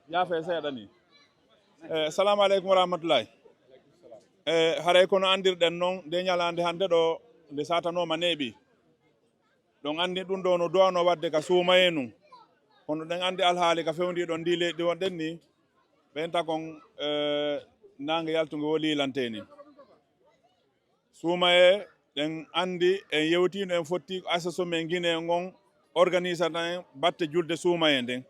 yaafe seeɗa ni assalamu aleykum wa rahmatullahi haray kono andirɗen noon nde ñalande hannde ɗo nde satanoma neeɓi ɗon andi ɗum ɗo no duwano wadde ka suumaye num kono ɗen andi alhaali ka fewndiɗon ndi leydi wonɗen ni ɓen takon nangue yaltugo wo lilanteni suumaye ɗen andi en yewtino en fotti association men guine gon organisation en batte julde suumaye nden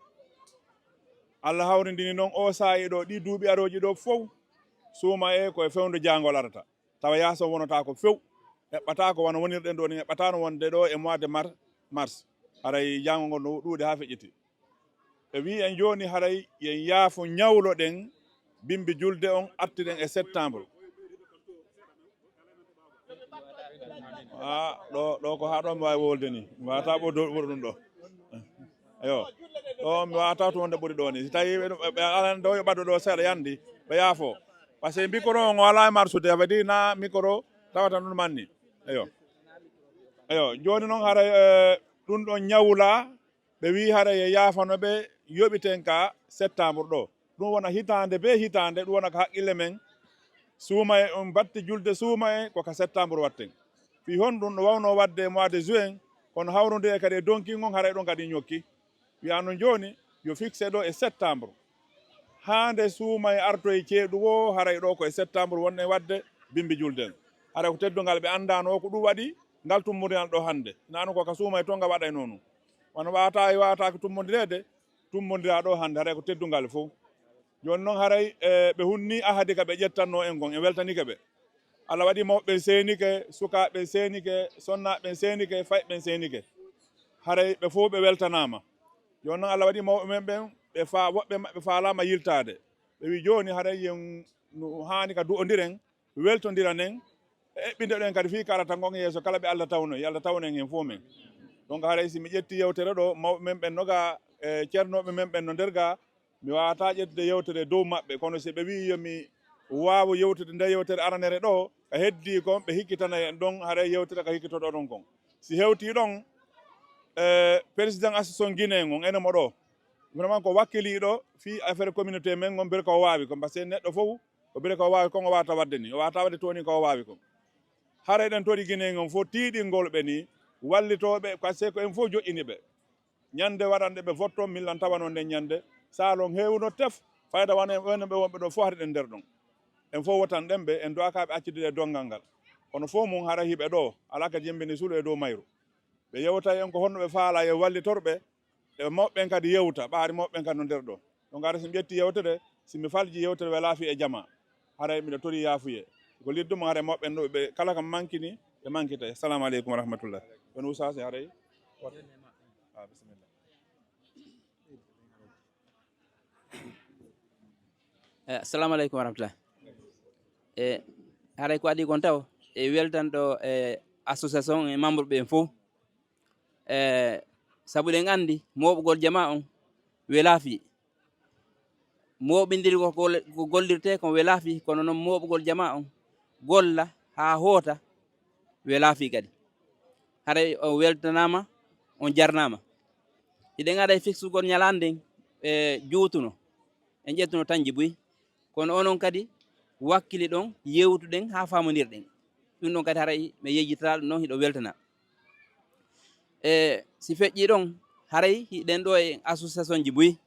Allah hawrindini noon o saayi ɗo ɗi duuɓi aroji ɗo fof suumaye koye fewndo jangol arata tawa yaso wonata ko few heɓɓata ko wona wonirɗen ɗo ni heɓɓatano wonde ɗo e mois de mars haray jangol ngol no ɗuuɗe ha feƴƴiti ɓe wi en joni haray yen yaafo ñawloɗen bimbi julde on artiɗen e septembre ɗo ko ha ɗo mi wawi wolde ni mi wawata ɓuri ɗum ɗo ayo ɗo mi wawata to wonde ɓuuri ɗo ni si tawi ɓe alani ɗo yo ɓaddo ɗo seeɗa yandi ɓe yaafo par ce que micro o wala e marsude waɗi na micro tawata ɗum manni eyo joni noon haray ɗum ɗon ñawla ɓe wi haray e yaafano ɓe yoɓiten ka septembre ɗo ɗum wona hitande be hitande ɗum wona ko haqqille men suuma e on batte julde suuma e koka septembre watten fi hon ɗum ɗo wawno wadde mois de juin kono hawrude e kadi e donki on haray ɗon kadi ñokki wiya noon joni yo fixe ɗo e septembre hande suuma e artoye ceeɗu o haray ɗo ko e septembre wonne wadde bimbi julden haray ko teddungal ɓe andano ko ɗum waɗi ngal tummodiral ɗo hande nanu koka suuma e to nga waɗa noonu wono wawata ko tummodirede tummodira ɗo hande haray ko teddungal fof joni noon haray ɓe hunni ahadi ka ɓe ƴettanno en gon e weltanike ɓe Allah waɗi mawɓe senike sukaɓe senike sonnaɓe senike fayɓe senike haray ɓe fof ɓe weltanama joni noon Allah waɗi mawɓe men ɓen woɓɓe maɓɓe faalama yiltade ɓe wi joni haray yen no hani ka du'odiren weltodira nen eɓɓinde ɗen kadi fi karata gon yeeso kala ɓe Allah tawno Allah tawnen hen fof men donc haray si mi ƴetti yewtere ɗo mawɓe men ɓen noga ceernoɓe men ɓen no nder ga mi wawata ƴettude yewtere dow maɓɓe kono si ɓe wi yomi wawa yewtude nde yewtere aranere ɗo ko heddi kon ɓe hikkitana en ɗon haray yewtere ko hikkitoɗo ɗon kon si hewti ɗon président association guinéen on ene mo ɗo vraiment ko wakkiliɗo fi affaire communauté men gon biri ko wawi kon par ce que neɗɗo fof ko biri ko wawi kon o wata wadde ni o wata wadde toni ko wawi kon haray ɗen toɗi guinéen on fof tiiɗingol ɓe ni wallitoɓe par ce que ko en fof joƴƴini ɓe ñande waɗanɗe ɓe votto millan tawano nden ñande salon hewno tef fayda wona ɓe wonɓe ɗo fof harɗen nder ɗon en fof wotan ɗen ɓe en doakaɓe accude dongal ngal kono fof mum hara hiɓe ɗo ala kadi yembini suulo e dow mayru ɓe yewta en ko honno ɓe faala e wallitorɓe e mawɓen kadi yewta ɓaari mawɓen kadi no nder ɗo donc ara somi ƴetti yewtere simi falji yewtere ɓe laafi e jama haray mbiɗa tori yaafuye ko lidduma haray mawɓen ɗo ɓe kala kam mankini ɓe mankita assalamu aleykum wa rahmatullah on usase haray bisimilla assalamu aleykum wa rahmatullah haray ko adi kon taw e weltanɗo association e membre ɓe fof saabu ɗen andi moɓugol jama on welaafi moɓidiri ko gollirte ko welaafi kono noon moɓugol jama on golla ha hoota welaafi kadi haray o weltanama on jarnama hiɗen aɗa e fixugol ñalanden juutuno en ƴettuno tanji buy kono onon kadi wakkili ɗon yewtuɗen ha famodirɗen ɗum ɗon kadi haray mi yejjitata ɗum noon hiɗo weltana si feƴƴi ɗon haray hiɗen ɗo e association ji buy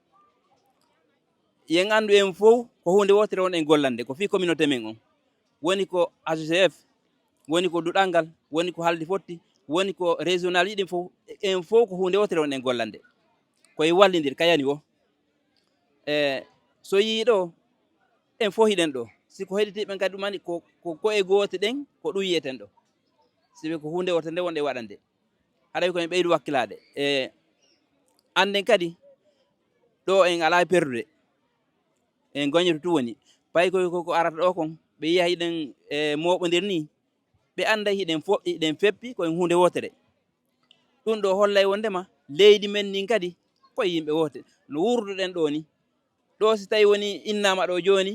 yen andu en fof ko hunde wotere won en gollande ko fi communauté men on woni ko AGCF woni ko duɗal ngal woni ko haldi fotti woni ko régional yiɗin fof en fof ko hunde wotere won en gollande koye wallidir kayani o so yii ɗo en fof hiɗen ɗo siko heɗitiɓen kadi ɗumani ko e goote ɗen ko ɗum yiyeten ɗo siɓe ko hunde wotere nde wonɗe waɗande haɗay koye ɓeydu wakkilade anden kadi ɗo en ala perdude en goñoto tu woni pay ko arata ɗo kon ɓe yiya hiɗen moɓodir ni ɓe anda hiɗen feppi koye hunde wotere ɗum ɗo hollay wondema leydi men nin kadi koye yimɓe wote no wurduɗen ɗo ni ɗo si tawi woni innama ɗo joni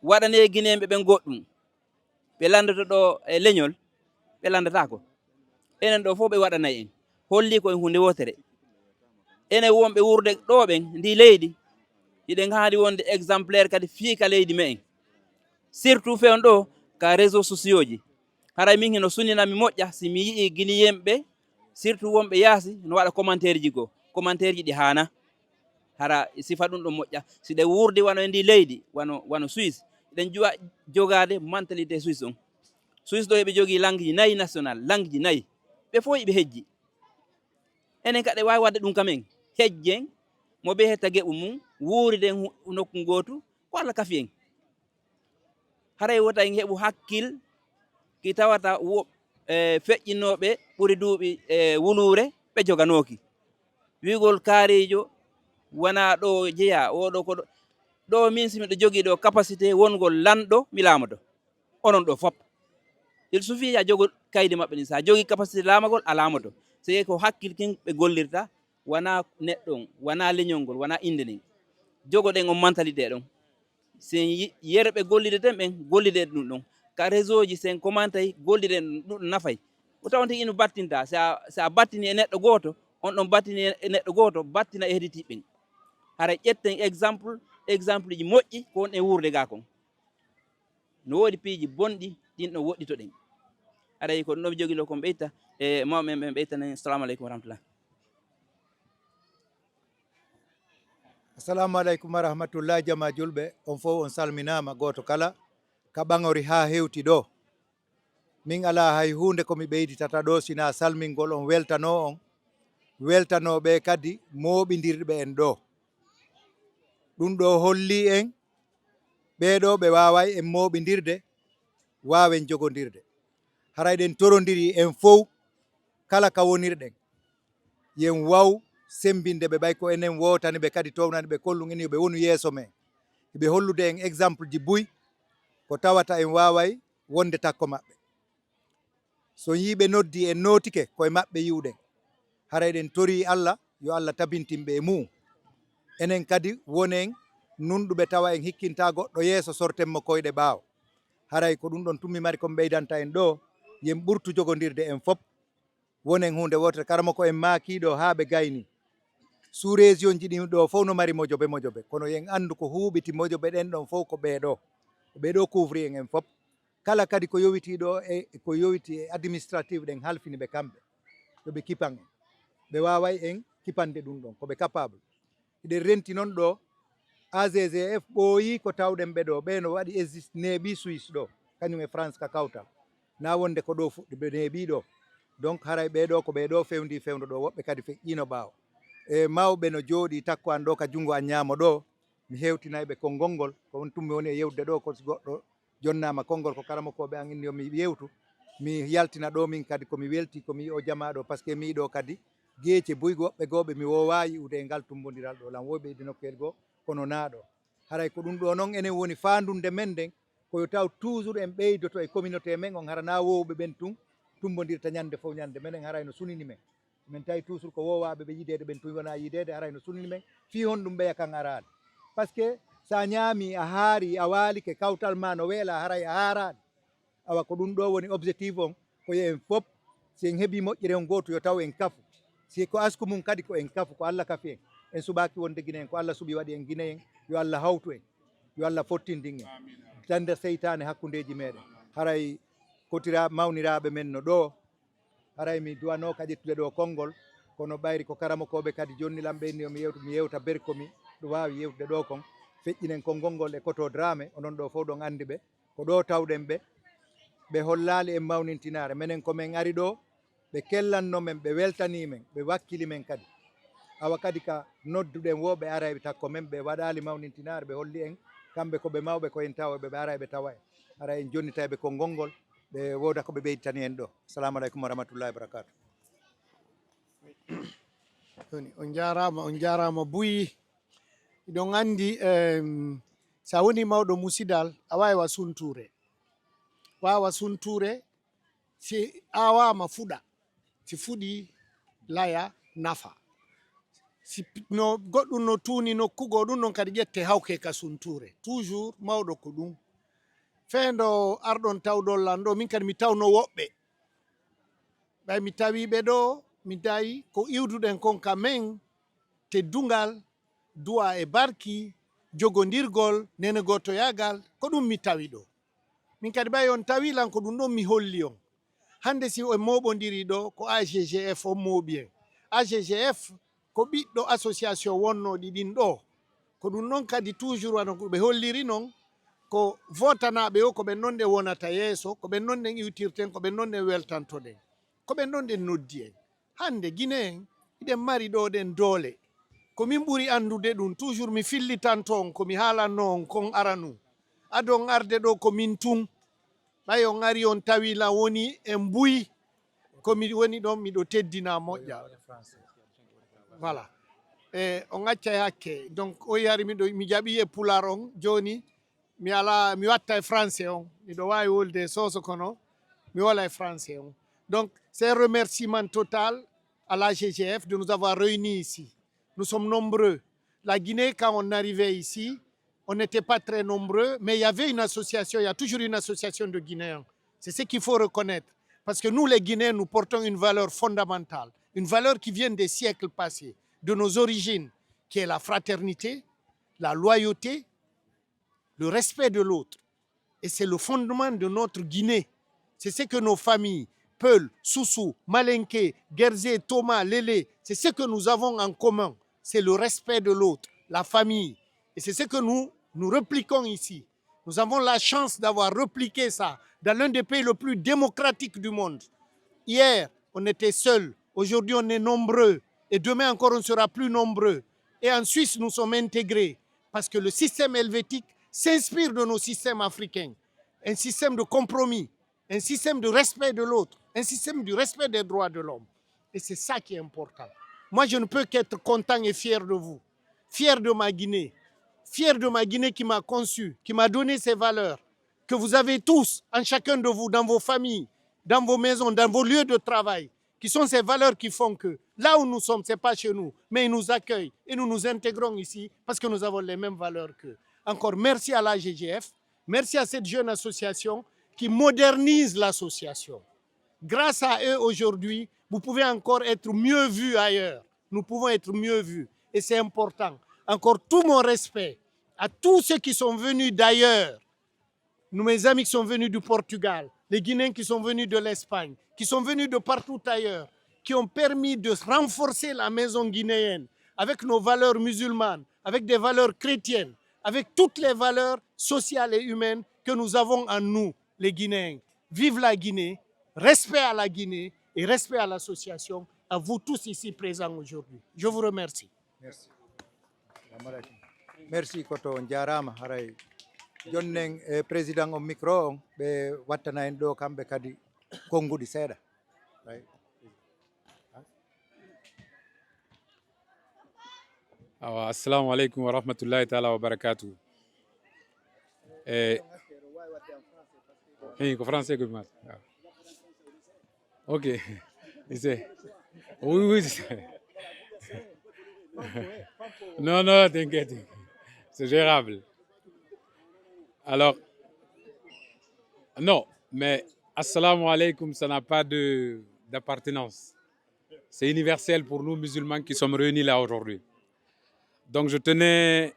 waɗane guinéɓe ɓen goɗɗum ɓe landoto ɗo e leñol ɓe landatako enen ɗo fof ɓe waɗanayi en holli koye hunde wotere ene wonɓe wurde ɗo ɓen ndi leydi hiɗen haadi wonde exemplaire kadi fiika leydi me en surtout fewn ɗo ka réseau sociaux ji haray min heno suninami moƴƴa si mi yii guili yemɓe surtout wonɓe yaasi no waɗa commentaire ji goo commentaire ji ɗi hana hara sifa ɗum ɗo moƴƴa si ɗe wurde wano e ndi leydi wano Suisse ɗen juwa jogade mentalité Suisse on Suisse ɗo eɓe jogii langue ji 4 national langue ji 4 ɓe fof yiɓe hejji enen kadi wawi wadde ɗum kamen hejjen mo ɓe hetta geɓu mum wuuriden nokku gootu ko Allah kafi en haray wota en heɓu hakkil ki tawata feƴƴinoɓe ɓuri duuɓi wuluure ɓe joganoki wigol kaarijo wona ɗo jeeya oɗo ko ɗo min simi ɗo jogii ɗo capacité wongol lanɗo mi laamado onon ɗo fop il suffit ya jogo kaydi maɓɓe ni sa jogii capacité laamagol a laamato c'est ko hakkil kin ɓe gollirta wona neɗɗon wona leñol ngol wona inde nden jogoɗen on mentalité ɗon sen yerɓe gollideten ɓen gollide ɗum ɗon ka réseau ji sen commentayi golliden ɗum nafay o tawon tigi ino battinta sa battini e neɗɗo gooto on ɗon battini e neɗɗo gooto battina e heɗitiɓɓen hara ƴetten exemple ji moƴƴi ko won e wurde ga kon no woodi piiji bonɗi ɗin ɗon woɗɗito ɗen aɗa ko ɗum ɗo mi jogii ɗo kon ɓeyta e mawɓe ɓen ɓeytanen assalamu aleykum wa rahmatullah assalamu aleykum wa rahmatullah jama julɓe on fof on salminama goto kala ka ɓagori ha hewti ɗo min ala hay hunde komi ɓeyditata ɗo sina salmingol on weltano on weltanoɓe kadi moɓidirɓe en ɗo ɗum ɗo holli en ɓeɗo ɓe waway en moɓidirde wawen jogodirde haray ɗen torodiri en fof kala ka wonirɗen yen waw sembinde ɓe ɓay ko enen wotani ɓe kadi townani ɓe kollum en yoɓe wonu yeeso men ɓe hollude en exemple ji buy ko tawata en waway wonde takko maɓɓe so yiɓe noddi en notike koye maɓɓe yiwɗen haray ɗen tori Allah yo Allah tabintinɓe e mum enen kadi wonen nunɗuɓe tawa en hikkinta goɗɗo yeeso sortenmo koyɗe ɓaawo haray ko ɗum ɗon tummi mari komi ɓeydanta en ɗo yen ɓurtu jogodirde en fop wonen hunde wotere karama ko en maakiɗo ha ɓe gayni sous région ji ɗin ɗo fof no mari mojobe kono yen andu ko huɓiti mojobe ɗen ɗon fof ko ɓeɗo couvri en fop kala kadi ko yowitiɗo e ko yowiti e administrative ɗen halfini ɓe kamɓe yoɓe kipan en ɓe waway en kipande ɗum ɗon koɓe capable eɗen renti noon ɗo AGGF ɓooyi ko tawɗen ɓe ɗo ɓe no waɗi existe neeɓi Suisse ɗo kañum e France ka kawtal na wonde ko ɗo fuɗɗi ɓe neeɓi ɗo donc haray ɓeɗo ko ɓeɗo fewndi fewndo ɗo woɓɓe kadi feƴƴino ɓaawo e mawɓe no jooɗi takko an ɗo ka junngo an ñaamo ɗo mi hewtinayɓe konngol ngol ko won tummi woni e yewtude ɗo ko goɗɗo jonnama konngol ko karamakoɓe an inni yomi yewtu mi yaltina ɗo min kadi komi welti komi yi o jama ɗo par ce que mi yiɗo kadi geece buygo woɓɓe goɓe mi wowa yi'ude e ngal tumbodiral ɗo lan woyɓe idi nokkuel goo kono naaɗo haray ko ɗum ɗo noon enen woni fandunde men nden koyo taw toujours en ɓeydoto e communauté men on harana wowɓe ɓen tun tumbodirta ñande fof ñande minen haray no sunini men min tawi toujours ko wowaɓe ɓe yidede ɓen tun wona yidede haray no sunini men fi hon ɗum ɓeya kan arade par ce que sa ñaami a haari a waalike kawtal ma no weela haray a haarani awa ko ɗum ɗo woni objectif on koyo en fof si en heeɓi moƴƴere on goto yo taw en kafu si ko asku mum kadi ko en kafu ko Allah kafi en suɓaki wonde guine en ko Allah suuɓi waɗi en guine en yo Allah hawtu en yo Allah fottindin en tande seytane hakkudeji meɗen haray kotira mawniraɓe men no ɗo haray mi duwano ka ƴettude ɗo konngol kono ɓayri ko karamakoɓe kadi jonnilam ɓenni mi yewta berkomi ɗo wawi yewtude ɗo kon feƴƴinen konngol ngol e koto drame onon ɗo fof ɗon andi ɓe ko ɗo tawɗen ɓe hollali en mawnintinare minen komin ari ɗo ɓe kellanno men ɓe weltani men ɓe wakkili men kadi awa kadi ka nodduɗen woɓe arayɓe takko men ɓe waɗali mawnintinare ɓe holli en kamɓe koɓe mawɓe koyen tawaɓe ɓe arayɓe tawa en ara en jonnitayɓe konngol ngol ɓe woda koɓe ɓeyditani en ɗo assalamu aleykum wa rahmatullahi wa barakatuh on jarama Buyi ɗon andi sa woni mawɗo musidal a wawa sunture si awama fuɗa si fuɗi laya nafa si no goɗɗum no tuuni nokkugo ɗum ɗon kadi ƴette hawke ka sunture toujours mawɗo ko ɗum feendo arɗon tawdollan ɗo min kadi mi tawno woɓɓe ɓay mi tawiɓe ɗo mi dayi ko iwduɗen kon ka men teddungal duwa e barki jogondirgol nenegotoyagal ko ɗum mi tawi ɗo. Min kadi ɓawi on tawilan ko ɗum ɗon mi holli on. Hande si o moɓodiri ɗo ko AGGF on moɓi en. AGGF ko ɓiɗɗo association wonnoɗi ɗin ɗo. Ko ɗum ɗon kadi toujours wano ko ɓe holliri non ko votanaɓe o ko ɓen ɗon ɗe wonata yeeso, ko ɓen ɗon ɗen iwtirten, ko ɓen ɗon ɗen weltantoɗen, ko ɓen ɗon ɗen noddi en. Hande Guinée en iɗen mari ɗo ɗen doole. Ko min ɓuri andude ɗum toujours mi fillitanto on ko mi haalanno on kon aranu. Adon arde ɗo ko min tun. Ɓay on ari on tawila woni en mbuyi komi woni ɗon miɗo teddina moƴƴa. Voilà. On accay hakke. Donc o yari mi jaɓi e pular on joni mi watta e français on. Miɗo wawi wolde soso kono mi wola e français on. Donc c'est un remerciement total à la GGF de nous avoir réunis ici. Nous sommes nombreux. La Guinée, quand on arrivait ici, on n'était pas très nombreux, mais il y avait une association, il y a toujours une association de Guinéens. C'est ce qu'il faut reconnaître. Parce que nous, les Guinéens, nous portons une valeur fondamentale, une valeur qui vient des siècles passés, de nos origines, qui est la fraternité, la loyauté, le respect de l'autre. Et c'est le fondement de notre Guinée. C'est ce que nos familles, Peul, Soussou, Malinké, Guerzé, Thomas, Lélé, c'est ce que nous avons en commun. C'est le respect de l'autre, la famille. Et c'est ce que nous répliquons ici. Nous avons la chance d'avoir répliqué ça dans l'un des pays les plus démocratiques du monde. Hier, on était seuls. Aujourd'hui, on est nombreux. Et demain encore, on sera plus nombreux. Et en Suisse, nous sommes intégrés. Parce que le système helvétique s'inspire de nos systèmes africains. Un système de compromis, un système de respect de l'autre, un système du respect des droits de l'homme. Et c'est ça qui est important. Moi, je ne peux qu'être content et fier de vous. Fier de ma Guinée. Fier de ma Guinée qui m'a conçu, qui m'a donné ses valeurs, que vous avez tous, en chacun de vous, dans vos familles, dans vos maisons, dans vos lieux de travail, qui sont ces valeurs qui font que là où nous sommes, ce n'est pas chez nous, mais ils nous accueillent et nous nous intégrons ici parce que nous avons les mêmes valeurs qu'eux. Encore merci à la GGF, merci à cette jeune association qui modernise l'association. Grâce à eux aujourd'hui, vous pouvez encore être mieux vus ailleurs. Nous pouvons être mieux vus et c'est important. Encore tout mon respect à tous ceux qui sont venus d'ailleurs. Mes amis qui sont venus du Portugal, les Guinéens qui sont venus de l'Espagne, qui sont venus de partout ailleurs, qui ont permis de renforcer la maison guinéenne avec nos valeurs musulmanes, avec des valeurs chrétiennes, avec toutes les valeurs sociales et humaines que nous avons en nous, les Guinéens. Vive la Guinée, respect à la Guinée et respect à l'association, à vous tous ici présents aujourd'hui. Je vous remercie. Merci. Merci koto on jarama haray jonnen président o micro on ɓe wattana en ɗo kamɓe kadi konngudi seeɗa. Assalamu alaikum wa rahmatullahi ta'ala wa barakatuh. Ko français que mal. Ok. Oui. Non, t'inquiète. C'est gérable. Alors, non, mais assalamu alaikum, ça n'a pas d'appartenance. C'est universel pour nous musulmans qui sommes réunis là aujourd'hui. Donc je tenais,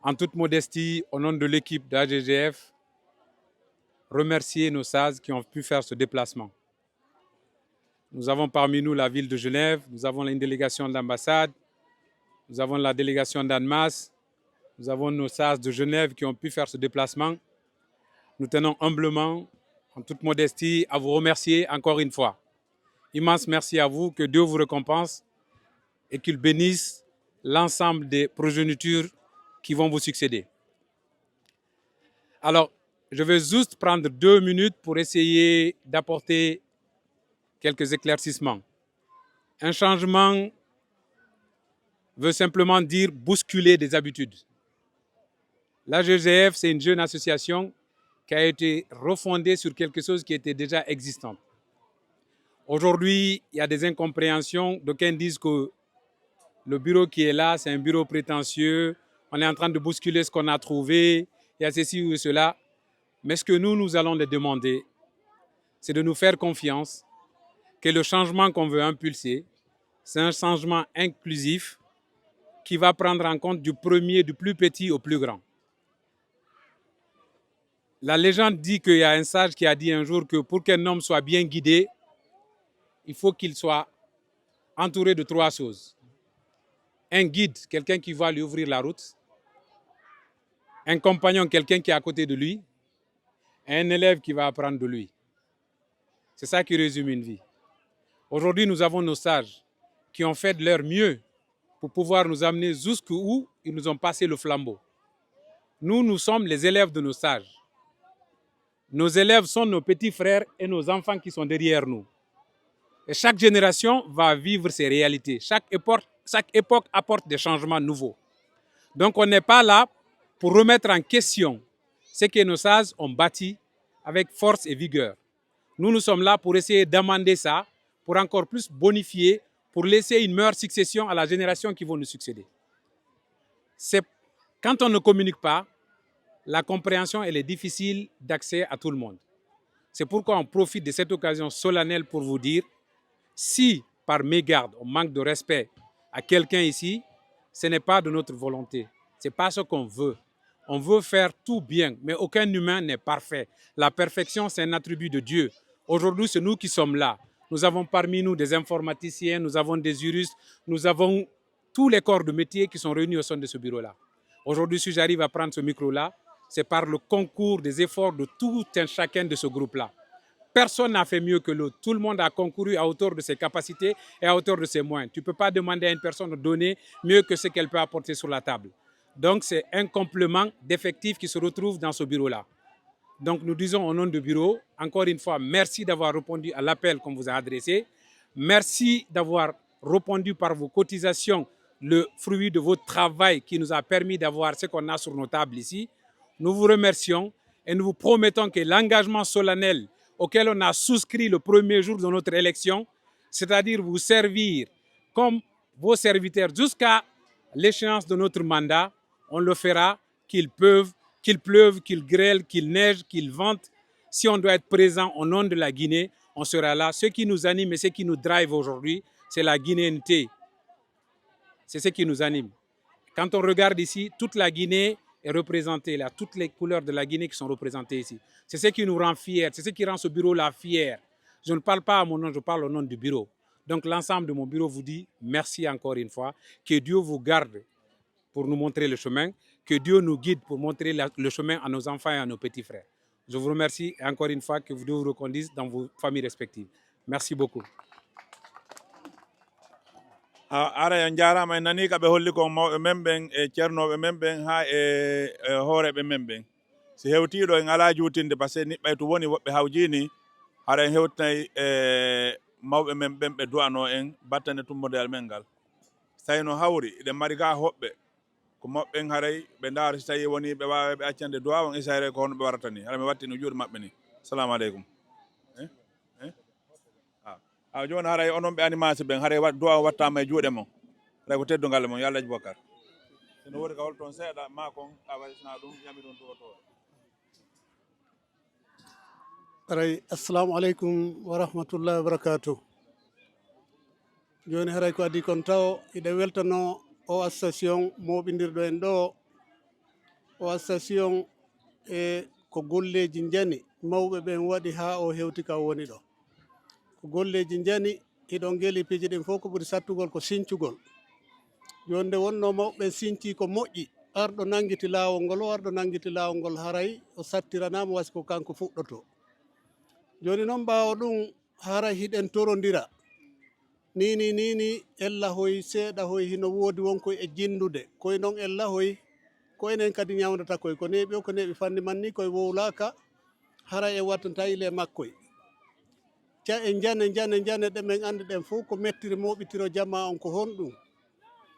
en toute modestie, au nom de l'équipe d'AGGF, remercier nos sages qui ont pu faire ce déplacement. Nous avons parmi nous la ville de Genève, nous avons une délégation de l'ambassade, nous avons la délégation d'Annemasse, nous avons nos sages de Genève qui ont pu faire ce déplacement. Nous tenons humblement, en toute modestie, à vous remercier encore une fois. Immense merci à vous, que Dieu vous récompense et qu'il bénisse l'ensemble des progénitures qui vont vous succéder. Alors, je vais juste prendre 2 minutes pour essayer d'apporter quelques éclaircissements. Un changement veut simplement dire bousculer des habitudes. La GGF, c'est une jeune association qui a été refondée sur quelque chose qui était déjà existant. Aujourd'hui, il y a des incompréhensions. D'aucuns disent que le bureau qui est là, c'est un bureau prétentieux. On est en train de bousculer ce qu'on a trouvé. Il y a ceci ou cela. Mais ce que nous allons les demander, c'est de nous faire confiance, que le changement qu'on veut impulser, C'est un changement inclusif qui va prendre en compte du plus petit au plus grand. La légende dit qu'il y a un sage qui a dit un jour que pour qu'un homme soit bien guidé, il faut qu'il soit entouré de 3 choses. Un guide, quelqu'un qui va lui ouvrir la route. Un compagnon, quelqu'un qui est à côté de lui. Et un élève qui va apprendre de lui. C'est ça qui résume une vie. Aujourd'hui, nous avons nos sages qui ont fait de leur mieux pour pouvoir nous amener jusqu'où ils nous ont passé le flambeau. Nous sommes les élèves de nos sages. Nos élèves sont nos petits frères et nos enfants qui sont derrière nous. Et chaque génération va vivre ses réalités. Chaque époque apporte des changements nouveaux. Donc on n'est pas là pour remettre en question ce que nos sages ont bâti avec force et vigueur. Nous sommes là pour essayer d'amender ça, pour encore plus bonifier, pour laisser une meilleure succession à la génération qui va nous succéder. Quand on ne communique pas, la compréhension elle est difficile d'accès à tout le monde. C'est pourquoi on profite de cette occasion solennelle pour vous dire, si par mégarde on manque de respect à quelqu'un ici, ce n'est pas de notre volonté. Ce n'est pas ce qu'on veut. On veut faire tout bien, mais aucun humain n'est parfait. La perfection, c'est un attribut de Dieu. Aujourd'hui, c'est nous qui sommes là. Nous avons parmi nous des informaticiens, nous avons des juristes, nous avons tous les corps de métier qui sont réunis au sein de ce bureau-là. Aujourd'hui, si j'arrive à prendre ce micro-là, c'est par le concours des efforts de tout un chacun de ce groupe-là. Personne n'a fait mieux que l'autre. Tout le monde a concouru à hauteur de ses capacités et à hauteur de ses moyens. Tu ne peux pas demander à une personne de donner mieux que ce qu'elle peut apporter sur la table. Donc, c'est un complément d'effectifs qui se retrouve dans ce bureau-là. Donc, nous disons au nom du bureau, encore une fois, merci d'avoir répondu à l'appel qu'on vous a adressé. Merci d'avoir répondu par vos cotisations, le fruit de votre travail qui nous a permis d'avoir ce qu'on a sur nos tables ici. Nous vous remercions et nous vous promettons que l'engagement solennel auquel on a souscrit le premier jour de notre élection, c'est-à-dire vous servir comme vos serviteurs jusqu'à l'échéance de notre mandat, on le fera, qu'il pleuve, qu'il grêle, qu'il neige, qu'il vente. Si on doit être présent au nom de la Guinée, on sera là. Ce qui nous anime et ce qui nous drive aujourd'hui, c'est la guinéenneté. C'est ce qui nous anime. Quand on regarde ici, toute la Guinée est représentée là, toutes les couleurs de la Guinée qui sont représentées ici. C'est ce qui nous rend fiers, c'est ce qui rend ce bureau-là fier. Je ne parle pas à mon nom, je parle au nom du bureau. Donc l'ensemble de mon bureau vous dit merci encore une fois, que Dieu vous garde pour nous montrer le chemin, que Dieu nous guide pour montrer le chemin à nos enfants et à nos petits frères. Je vous remercie et encore une fois que Dieu vous reconduise dans vos familles respectives. Merci beaucoup. ara en jarama en nani kaɓe holli ko mawɓe men ɓen e ceernoɓe men ɓen ha e hooreɓe men ɓen si hewtiɗo en ala juutinde par ce que niɓɓay to woni woɓɓe hawjini hara en hewtinayi e mawɓe men ɓen ɓe du'ano en battane tummodeyal men ngal so tawi no hawri eɗen mari ga hoɓɓe ko moɓɓen haray ɓe ndaara so tawi woni ɓe wawa ɓe accande duwa on isayre ko hono ɓe warata ni hara mi wattino juuɗe maɓɓe ni assalamu aleykum joni haray onon ɓe animation ɓen haray duwa wattama e juuɗe mon haray ko teddugal mon yo Allah Bocar ene woodi ka hol toon seeɗa ma kon a waɗitana ɗum yami ɗum to haray assalamu aleykum wa rahmatullahi wa barakatuh. Joni haray ko adi kon taw iɗe weltano o association moɓidirɗo en ɗo o association e ko golleji jani mawɓe ɓen waɗi ha o hewti ka woni ɗo ko golleji jani iɗon geli piiji ɗin fof ko ɓuri sattugol ko sincugol. Joni nde wonno mawɓe sinci ko moƴƴi arɗo nangiti laawol ngol o arɗo nangiti laawol ngol haray o sattiranama wasi ko kanko fuɗɗoto. Joni noon ɓaawo ɗum haray hiɗen torodira nini ella hoy seeɗa hoy hino woodi wonkoy e jindude koye noon ella hoy ko enen kadi ñawdata koye ko neeɓi o ko neeɓi fanni man ni koye wowlaka haray en wattanta ile makkoye ca e jane ɗemen andi ɗen fof ko mettiri moɓitiro jamma on ko honɗum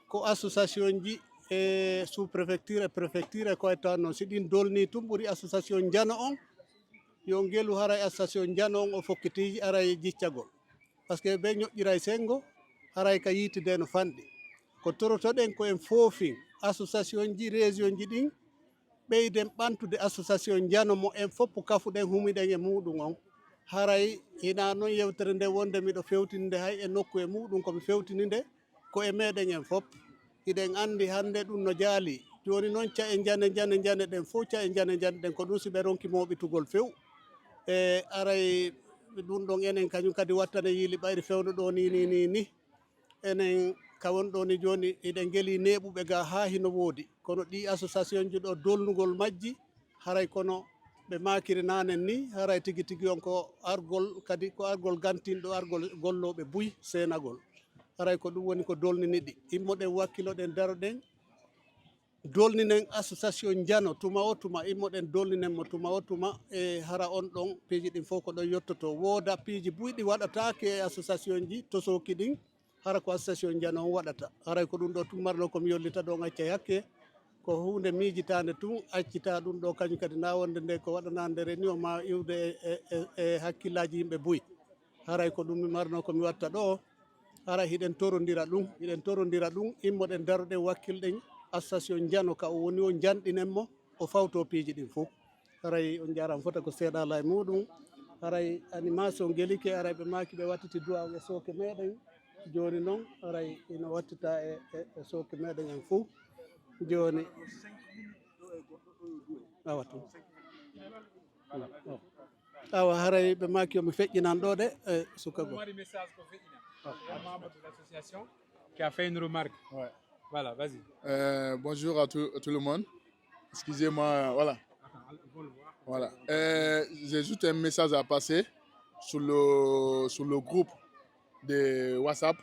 ko association ji e sous préfecture e préfecture e ko e taw noon si ɗin dolni tum ɓuri association jano on yo ngelu haray association jano on o fokkitiji aray jiccagol par ce que ɓe ñoƴƴiray sengo haray ka yiitide no fanɗi ko torotoɗen ko en foofin association ji région ji ɗin ɓeyden ɓantude association jano mo en fopp kafuɗen humiɗen e muɗum on haray ina noon yewtere nde wonde miɗo fewtininde hay e nokku e muɗum komi fewtininde ko e meɗen en fof iɗen andi hande ɗum no jaali joni noon ca e jane ɗen fof ca e jane ɗen ko ɗum siɓe ronki moɓitugol few e aray ɗum ɗon enen kañum kadi wattane yiili ɓayri fewno ɗo ni enen kawon ɗo ni joni eɗen geli neɓuɓe ga ha hino woodi kono ɗi association ji ɗo dolnugol majji haray kono ɓe makiri nanen ni haray tigi on ko argol kadi ko argol gantinɗo argol golloɓe buy senagol haray ko ɗum woni ko dolniniɗi immoɗen wakkiloɗen daroɗen dolninen association jano tuma o tuma immoɗen dolninen mo tuma o tuma e hara on ɗon piiji ɗin fof ko ɗon yettoto wooda piiji buyɗi waɗatake e association ji to soki ɗin hara ko association jano on waɗata haray ko ɗum ɗo tummarno komi yollita ɗon acca hakke ko hunde miijitande tun accita ɗum ɗo kañum kadi nawonde nde ko waɗana nde réunion ma iwde e hakkillaji yimɓe buy haray ko ɗum mi marno komi watta ɗo haray hiɗen torodira ɗum immoɗen daroɗen wakkilɗen association jano ka o woni o janɗinen mo o fawto piiji ɗin fof haray on jaram fota ko seeɗala e muɗum haray animation guelike haray ɓe maki ɓe wattiti duwaw e sooke meɗen joni noon haray ina wattita e sooke meɗen en fof joni awa tum awa haray ɓe maki omi feƴƴinan ɗo de e sukago membre de l'association qui a fait une remarque. Ouais. Voilà, vas-y. Bonjour à tout le monde. Excusez-moi, voilà. Voilà. J'ai juste un message à passer sur le groupe de WhatsApp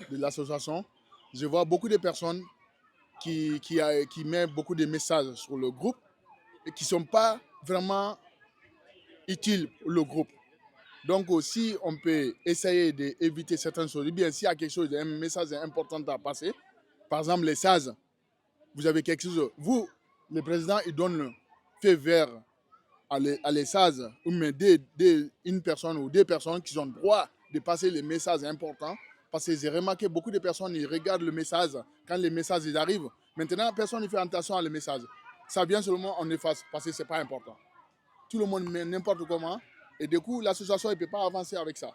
de l'association. Je vois beaucoup de personnes qui mettent beaucoup de messages sur le groupe et qui ne sont pas vraiment utiles pour le groupe. Donc aussi, on peut essayer d'éviter certaines choses. Ou bien s'il y a quelque chose, un message important à passer, par exemple les SAZ, vous avez quelque chose, vous, le président, il donne le feu vert à les SAZ, ou mais une personne ou deux personnes qui ont le droit de passer les messages importants. Parce que j'ai remarqué beaucoup de personnes, ils regardent le message, quand les messages ils arrivent. Maintenant, personne ne fait attention à les messages. Ça vient seulement, on efface, parce que ce n'est pas important. Tout le monde met n'importe comment. Et du coup, l'association ne peut pas avancer avec ça.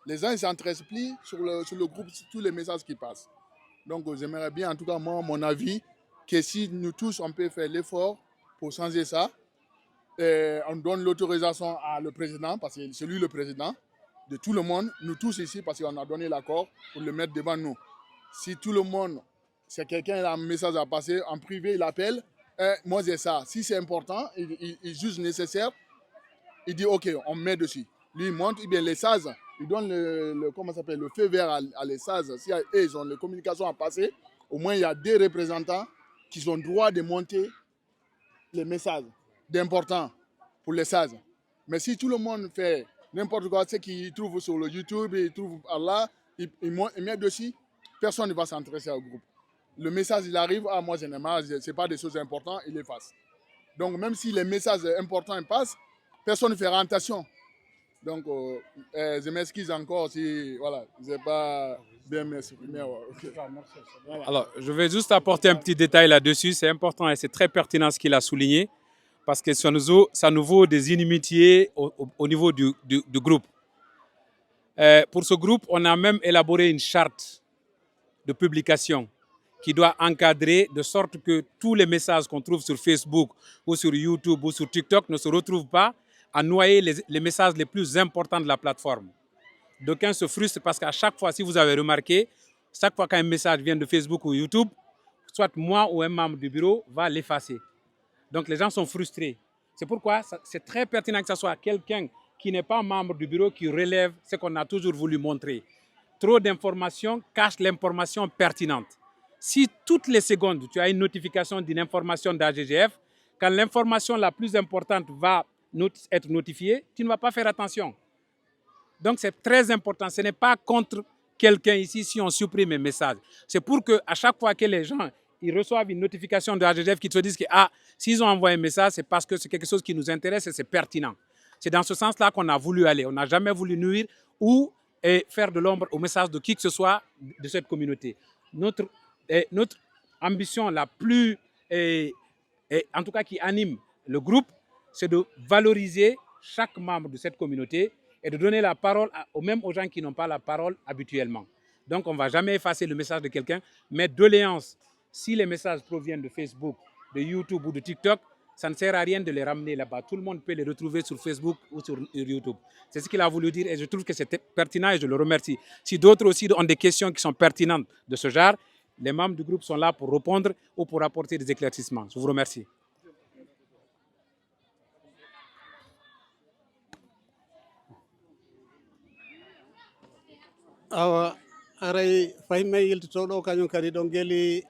Les gens s'intéressent plus sur le groupe, sur tous les messages qui passent. Donc, j'aimerais bien, en tout cas, moi, mon avis, que si nous tous, on peut faire l'effort pour changer ça, on donne l'autorisation à le président, parce que c'est lui le président de tout le monde, nous tous ici, parce qu'on a donné l'accord pour le mettre devant nous. Si tout le monde, c'est quelqu'un qui a un message à passer, en privé, il appelle, moi j'ai ça. Si c'est important, il juge nécessaire, il dit ok, on met dessus. Lui il monte, bien les SAS, il donne le feu vert à les SAS. Si ils ont les communications à passer, au moins il y a des représentants qui ont le droit de monter les messages d'important pour les SAS. Mais si tout le monde fait n'importe quoi, ce qu'il trouve sur le YouTube, il trouve Allah, il met dessus, personne ne va s'intéresser au groupe. Le message il arrive, moi je n'ai pas, ce n'est pas des choses importantes, il efface. Donc même si les messages importants passent, personne ne fera attention. Donc, je m'excuse encore si voilà, je n'ai pas bien m'exprimer. Okay. Alors, je vais juste apporter un petit détail là-dessus. C'est important et c'est très pertinent ce qu'il a souligné parce que ça nous vaut des inimitiés au niveau du groupe. Pour ce groupe, on a même élaboré une charte de publication qui doit encadrer de sorte que tous les messages qu'on trouve sur Facebook ou sur YouTube ou sur TikTok ne se retrouvent pas à noyer les messages les plus importants de la plateforme. D'aucuns se frustrent parce qu'à chaque fois, si vous avez remarqué, chaque fois qu'un message vient de Facebook ou YouTube, soit moi ou un membre du bureau va l'effacer. Donc les gens sont frustrés. C'est pourquoi c'est très pertinent que ce soit quelqu'un qui n'est pas membre du bureau qui relève ce qu'on a toujours voulu montrer. Trop d'informations cachent l'information pertinente. Si toutes les secondes, tu as une notification d'une information d'AGGF, quand l'information la plus importante va être notifiée, tu ne vas pas faire attention. Donc c'est très important. Ce n'est pas contre quelqu'un ici si on supprime un message. C'est pour qu'à chaque fois que les gens ils reçoivent une notification de AGGF qui te disent que s'ils ont envoyé un message, c'est parce que c'est quelque chose qui nous intéresse et c'est pertinent. C'est dans ce sens-là qu'on a voulu aller. On n'a jamais voulu nuire ou faire de l'ombre au message de qui que ce soit de cette communauté. Notre ambition la plus, en tout cas qui anime le groupe, c'est de valoriser chaque membre de cette communauté et de donner la parole même aux gens qui n'ont pas la parole habituellement. Donc, on ne va jamais effacer le message de quelqu'un, mais doléance, si les messages proviennent de Facebook, de YouTube ou de TikTok, ça ne sert à rien de les ramener là-bas. Tout le monde peut les retrouver sur Facebook ou sur YouTube. C'est ce qu'il a voulu dire et je trouve que c'était pertinent et je le remercie. Si d'autres aussi ont des questions qui sont pertinentes de ce genre, les membres du groupe sont là pour répondre ou pour apporter des éclaircissements. Je vous remercie. awa aray fahimme yiltotoɗo kañum kadi ɗon geli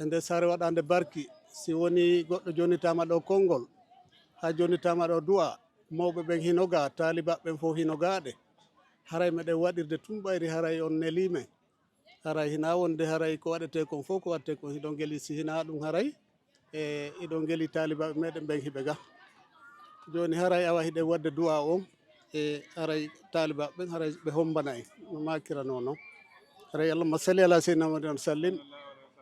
e nder saare waɗande barki si woni goɗɗo jonitama ɗo konngol ha jonitama ɗo du'a mawɓe ɓen hinoga talibaɓen fof hinogaɗe haray meɗen waɗirde tun ɓayri haray on nelime haray hina wonde haray ko waɗete kon fof ko watte kon hiɗon geli si hina ɗum haray e iɗon geli talibaɓe meɗen ɓen hiɓe ga joni haray awa hiɗen wadde du'a on e haray talibaɓe ɓen haray ɓe hombana en no makirano noon haray allahumma salli ala seydina muhammadin sallim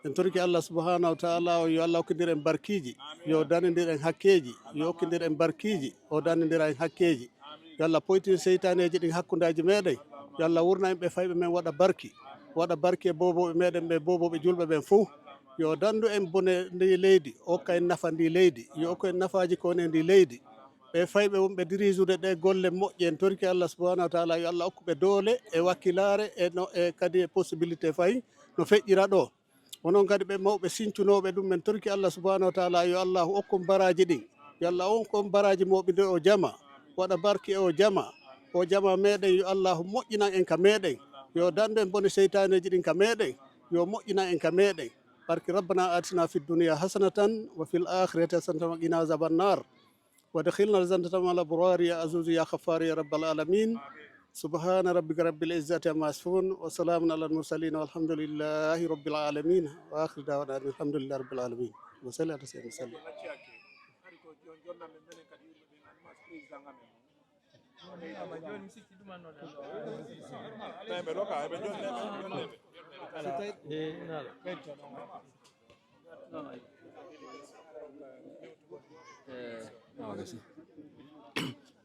en torki allah subhanahu wa taala o yo allah hokkidir en barkiji yo danidir en hakkeji yo hokkidir en barkiji o danidira en hakkeji yo allah poytir seytaneji ɗin hakkudaji meɗen yo allah wurna en ɓe fayɓe men waɗa barki e boboɓe meɗen ɓe boboɓe julɓe ɓen fou yo dandu en bone ndi leydi o hokka en nafa ndi leydi yo hokku en nafaji kone ndi leydi ɓe fayɓe wonɓe dirisude ɗe golle moƴƴe en torki allah subhanahu wa taala yo allah hokkuɓe doole e wakkilare e kadi e possibilité fayi no feƴƴira ɗo onon kadi ɓe mawɓe sincunoɓe ɗum men torki allah subhanahu wa taala yo allah hokkum baraji ɗin yo allah hokkon baraji moɓide o jama waɗa barki o jama meɗen yo allah moƴƴinan en ka meɗen yo dandu en bone seytaneji ɗin ka meɗen yo moƴƴinan en ka meɗen barki rabbana atina fi dunia hasanatan wa fil akhirati hasanatan wa qina azaban nar وادخلنا الجنة مع الأبرار يا عزوز يا غفار يا رب العالمين سبحان ربك رب العزة عما يصفون وسلام على المرسلين والحمد لله رب العالمين وآخر دعوانا الحمد لله رب العالمين وصلى على سيدنا وسلم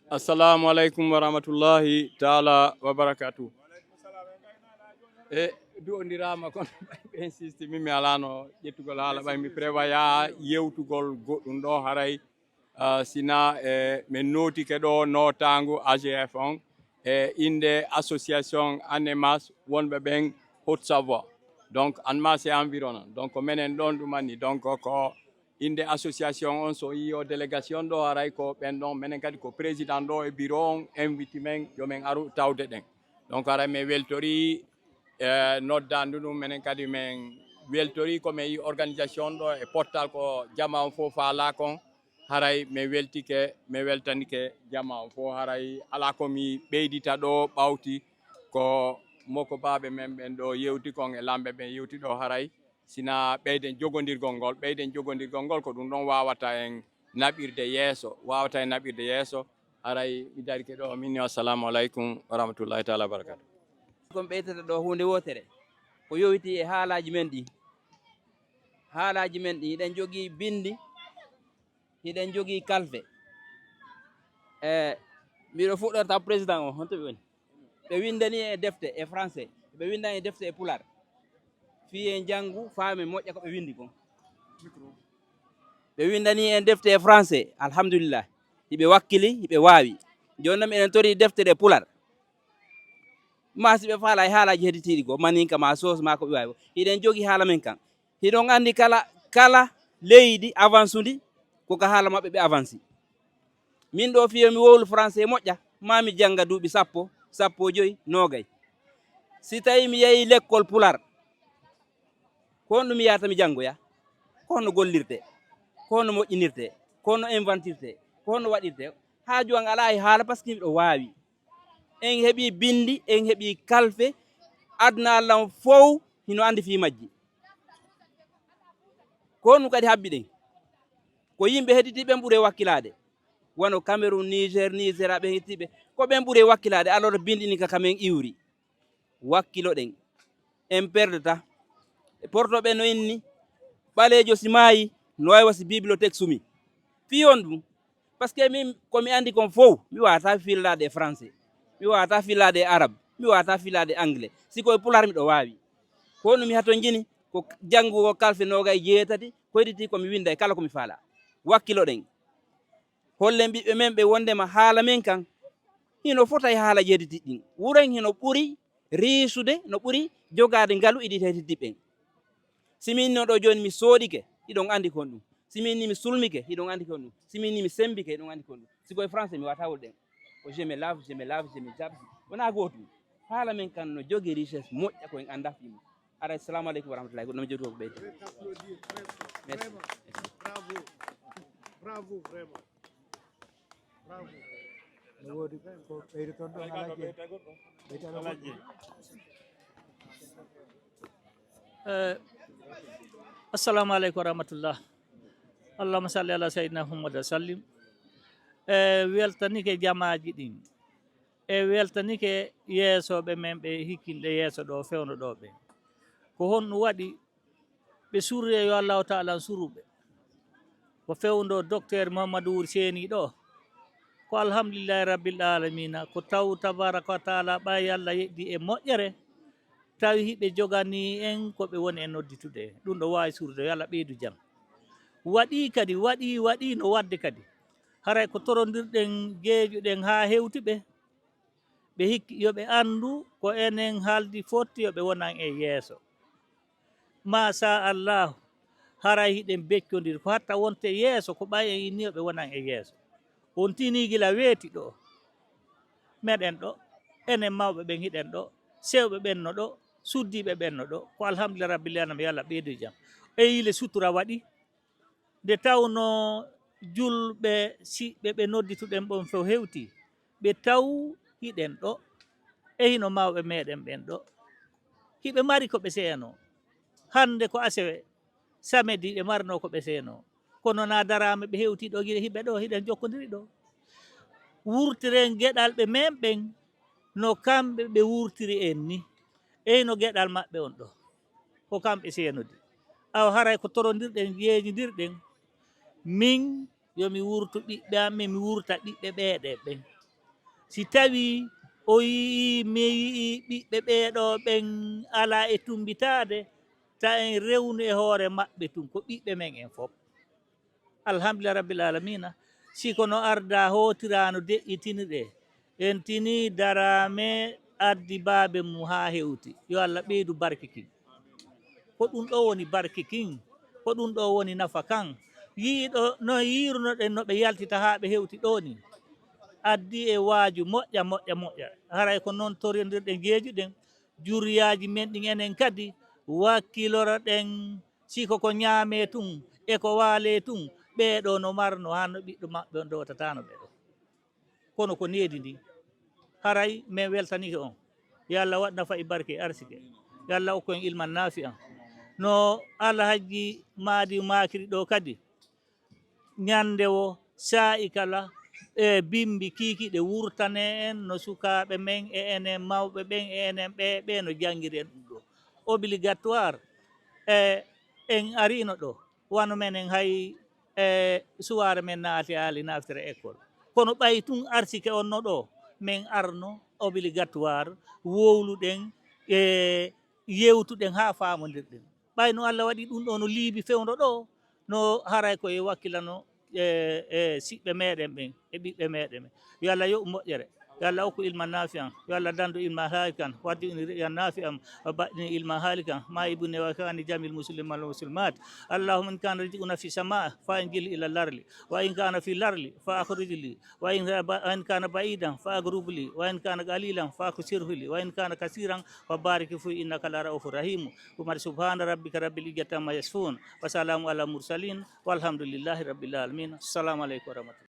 Assalamu alaikum wa rahmatullahi ta'ala wa barakatuh. Du ondirama kon ɓe insisti mimi alano ƴettugol haala ɓay mi prévoya yewtugol goɗɗum ɗo haray sina min notike ɗo notangu AGF on inde association ANEMAS wonɓe ɓen Haute-Savoie donc ANEMAS et environnement donc menen ɗon ɗumanni donc ko inde association on so yi o délégation ɗo haray ko ɓen ɗon minen kadi ko président ɗo e bureau on invite men yomin aru tawde ɗen donc haray min weltori noddandu ɗum minen kadi min weltori komin yi organisation ɗo e portal ko jama on fof faala kon haray min weltanike jama on fof haray ala komi ɓeydita ɗo ɓawti ko moko baɓe men ɓen ɗo yewti kon e lamɓe ɓen yewti ɗo haray sina ɓeyden jogodirgol ngol ko ɗum ɗon wawata en naɓirde yeeso haray mi darike ɗo minni assalamu aleykum wa rahmatullahi taala wa barakatu kon ɓeytata ɗo hunde wotere ko yowiti e haalaji men ɗi hiɗen jogii bindi hiɗen jogii kalfe mbiɗo fuɗɗorta président o honto ɓe woni ɓe windani e defte e français ɓe windani e defte e pular fiye janngu faame moƴƴa ko ɓe windi kon ɓe windani en defte e français alhamdulillah hiɓe wakkili hiɓe waawi joni noon eɗen tori defte ɗe pular ma si ɓe faala e haalaji hedditiɗi ko maninka ma sos ma ko ɓe waawi hiɗen jogi haala men kan hiɗon anndi kala leydi avance undi koko haala maɓɓe ɓe avance min ɗo fiyo mi wowlu français moƴƴa ma mi jannga duuɓi sappo joyi nogay si tawi mi yehi l'école pular ko honɗum mi yahata mi janngoya ko honno gollirte ko honno moƴƴinirte ko honno inventirte ko honno waɗirte haaju an ala e haala par ce que miɗo waawi en heɓi bindi en heɓi kalfe aduna allah fof hino andi fi majji ko honɗum kadi habbi ɗen ko yimɓe hedditiɓe ɓuure wakkilade wono Cameroun Niger aɓe hedditiɓe ko ɓen ɓuure wakkilade alors bindi ni ka kamen iwri wakkilo ɗen en perdata portoɓe no inni ɓalejo si maayi no wawi wasi bibliothèque sumi fi on ɗum par ce que min komi andi kon fof mi wawata fillade e français mi wawata filade e arabe mi wawata filade e anglais siko e pular miɗo wawi ko honno mi hato jini ko janngugo kalfe noga e jeetati ko heɗiti komi winda e kala komi faala wakkiloɗen hollen ɓiɓɓe men ɓe wondema haala men kan hino fota e haala jeetati ɗin wuren hino ɓuri riisude no ɓuri jogade ngalu iɗi hetitiɓɓen simin no ɗo joni mi sooɗike iɗon andi kon ɗum simin ni mi sulmike iɗon andi kon ɗum simin ni mi sembike iɗon andi kon ɗum siko e français mi wata wolɗen ko je me lave je me jabsi wona gotum haala men kan no jogi richesse moƴƴa koyen anda fimo ara assalamu aleykum wa rahmatullahi goɗɗo mi jogui ko ɓeyde merci Bravo, vraiment. Bravo. no woodi ko ɓeydoton ɗon alaji assalamu aleykum wa rahmatullah allahuma salli ala sayyidina muhammad wa sallim weltanike jamaji ɗin weltanike yeesoɓe men ɓe hikkinɗe yeeso ɗo fewno ɗo ɓe ko honɗum waɗi ɓe surre yo allahu taala suruɓe ko fewndo docteur mamadou wour seni ɗo ko alhamdulillahi rabbil alamina ko taw tabaraka wa taala ɓayi allah yeɗɗi e moƴƴere tawi hiɓe jogani en koɓe woni e nodditude ɗum ɗo wawi surde yo allah ɓeydu jaam waɗi kadi waɗi no wadde kadi haray ko torodirɗen jeejuɗen ha hewtiɓe ɓe hikki yoɓe andu ko enen haaldi fotti yoɓe wonan e yeeso masa allahu haray hiɗen beccodir ko hatta wonte yeeso ko ɓay en inni yoɓe wonan e yeeso on tini gila weeti ɗo meɗen ɗo enen mawɓe ɓen hiɗen ɗo sewɓe ɓenno ɗo suddiɓe ɓenno ɗo ko alhamdulillah rabbil alamina yo allah ɓeydu jaam e yile sutura waɗi nde tawno julɓe siɓɓe ɓe noddituɗen ɓon fof hewti ɓe taw hiɗen ɗo e hino mawɓe meɗen ɓen ɗo hiɓe mari ko ɓe seeno hande ko asewe samedi ɓe marno ko ɓe seeno kono na darama ɓe hewti ɗo hiɓe ɗo hiɗen jokkodiri ɗo wurtiren geɗal ɓe men ɓen no kamɓe ɓe wurtiri en ni eyno geɗal maɓɓe on ɗo ko kamɓe seenodi aw haray ko torodirɗen jeejidirɗen min yomi wurtu ɓiɓɓe amme mi wurta ɓiɓɓe ɓeeɗe ɓen si tawi o yii mi yii ɓiɓɓe ɓeeɗo ɓen ala e tumbitade ta en rewnu e hoore maɓɓe tun ko ɓiɓɓe men en fof alhamdulillah rabbil alamina siko no arda hotirano deƴƴitiniɗe en tini darame addi baabe mum ha hewti yo allah ɓeydu barke kin ko ɗum ɗo woni barke kin ko ɗum ɗo woni nafa kan yiiɗo no yirunoɗen no ɓe yaltita ha ɓe hewti ɗo ni addi e waaju moƴƴa haray ko noon toridirɗen jeejuɗen juriyaji men ɗin enen kadi wakkiloroɗen siko ko ñaame tun e ko waale tun ɓeeɗo no marno hanno ɓiɗɗo maɓɓe on dowtatano ɓeɗo kono ko needi ndi haray min weltanike on yo allah waɗ nafa e barke e arsike yo allah hokku en ilman naafi an no alhaji maadi makiri ɗo kadi ñande wo saa'i kala e bimbi kikiɗe wurtane en no sukaɓe men e enen mawɓe ɓen e enen ɓe no janguiri en ɗum ɗo obligatoire en arino ɗo wano menen hay suware men naati haali naftira école kono ɓay tun arsike onno ɗo min arno obligatoire wowluɗen e yewtuɗen ha famodirɗen ɓay no allah waɗi ɗum ɗo no liibi fewdo ɗo no haray koye wakkilano e siɓɓe meɗen ɓen e ɓiɓɓe meɗen ɓen yo allah yo moƴƴere yo allah hokku ilma nafi an yo allah dandu ilma haali kan waddi ya nafi am wa baɗini ilma haali kan ma ibune wa kani jamil muslim wal muslimat allahumma in kana rizquna fi sama fa injil ila larli wa in kana fi larli fa akhrij li wa in kana ba'idan fa agrub li wa in kana qalilan fa kusirhu li wa in kana kasiran fa barik fi innaka la raufur rahim umar subhana rabbika rabbil izzati amma yasifun wa salamun ala mursalin walhamdulillahi rabbil alamin assalamu alaikum wa rahmatullahi